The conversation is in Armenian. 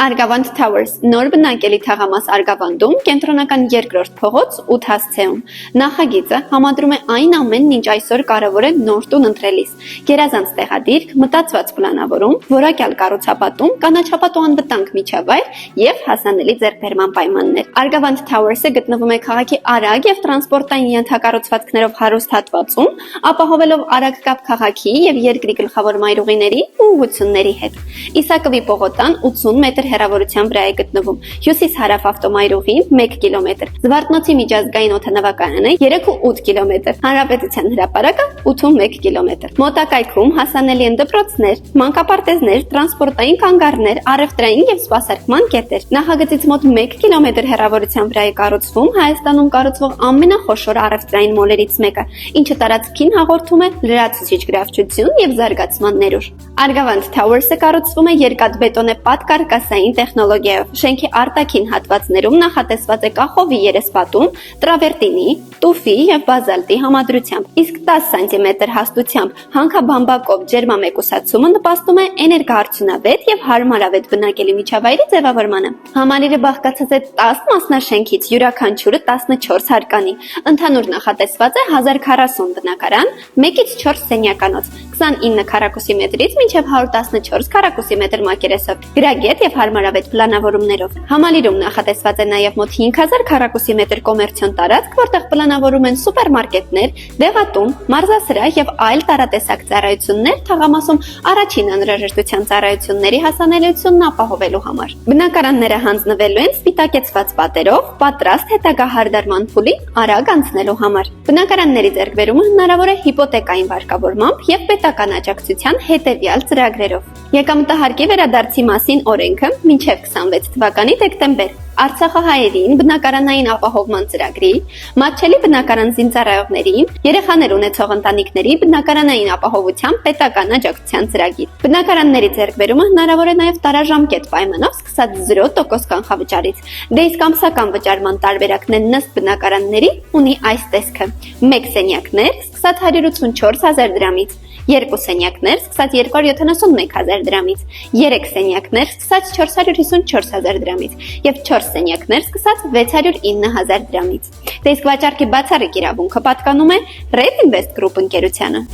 Արգավանդ Towers նոր բնակելի թաղամաս Արգավանդում կենտրոնական երկրորդ փողոց 8 հասցեում։ Նախագիծը համադրում է այն ամենն, ինչ այսօր կարևոր է նոր տուն ընտրելիս՝ գերազանց տեղադիրք, մտածված պլանավորում, որակյալ կառուցապատում, կանաչապատ ու անվտանգ միջավայր եւ հասանելի ձեռքբերման պայմաններ։ Արգավանդ Towers-ը գտնվում է քաղաքի արագ եւ տրանսպորտային ենթակառուցվածքներով հարուստ հատվածում, ապահովելով արագ կապ քաղաքի եւ երկրի գլխավոր մայրուղիների ու ուղղությունների հետ։ Իսակովի պողոտան 80 մետր հեռավորության վրա է գտնվում, հյուսիս-հարավ ավտոմայրուղին 1 կիլոմետր, Զվարթնոցի միջազգային օդանավակայանը 3,8 կիլոմետր, Հանրապետության հրապարակը 8,1 կիլոմետր։ Մոտակայքում հասանելի են դպրոցներ, մանկապարտեզներ, տրանսպորտային կանգառներ, առևտրային եւ սպասարկման կետեր։ Նախագծից մոտ 1 կիլոմետր հեռավորության վրա է կառուցվում Հայաստանում կառուցվող ամենախոշոր առևտրային մոլերից մեկը, ինչը տարածքին հաղորդում է լրացուցիչ գրավչություն եւ զարգացման ներուժ։ Արգավանդ Towers-ը կառուցվում է երկաթբետոնե պատկարկասային տեխնոլոգիայով։ Շենքի արտաքին հատվածներում նախատեսված է կախովի երեսպատում, տրավերտինի, տուֆի եւ բազալտի համադրությամբ, իսկ 10 սանտիմետր հաստությամբ հանքաբամբակով ջերմամեկուսացումը նպաստում է էներգոարդյունավետ եւ հարմարավետ բնակելի միջավայրի ձևավորմանը։ Համալիրը բաղկացած է 10 մասնաշենքից, յուրաքանչյուրը 14 հարկանի։ Ընդհանուր նախատեսված է 1040 բնակարան, 1-ից 4 սենյականոց, 29 քառակուսի մետրից մինչև 114 քառակուսի մետր մակերեսով, գրագետ եւ հարմարավետ պլանավորումներով։ Համալիրում նախատեսված է նաեւ մոտ 5000 քառակուսի մետր կոմերցիոն տարածք, որտեղ պլանավորում են սուպերմարկետներ, դեղատուն, մարզասրահ եւ այլ տարատեսակ ծառայություններ թաղամասում առաջին անհրաժեշտության ծառայությունների հասանելիությունն ապահովելու համար։ Բնակարանները հանձնվելու են սպիտակեցված պատերով, պատրաստ հետագա հարդարման փուլին արագ անցնելու համար։ Բնակարանների ձեռքբերումը հնարավոր է հիպոթեկային վարկավորմամբ եւ պետական աջակցության հետեւյալ ծրագրերով։ Եկամտահարկի վերադարձի մասին օրենքը մինչև 26 թվականի դեկտեմբեր, Արցախահայերին բնակարանային ապահովման ծրագրի, մատչելի բնակարան զինծառայողներին, երեխաներ ունեցող ընտանիքների բնակարանային ապահովության պետական աջակցության ծրագիր։ Բնակարանների ձեռքբերումը հնարավոր է նաև տարաժամկետ պայմանով սկսած 0% կանխավճարից։ Դե իսկ ամսական վճարման տարբերակն ըստ բնակարանների ունի այս տեսքը. 1 սենյակներ սկսած 184,000 դրամից, 2 սենյակներ սկսած 271,000 դրամից, 3 սենյակներ սկսած 454,000 դրամից եւ 4 սենյակներ սկսած 609,000 դրամից։ Դե իսկ վաճառքի բացառիկ իրավունքը պատկանում է Red Invest Group ընկերությանը։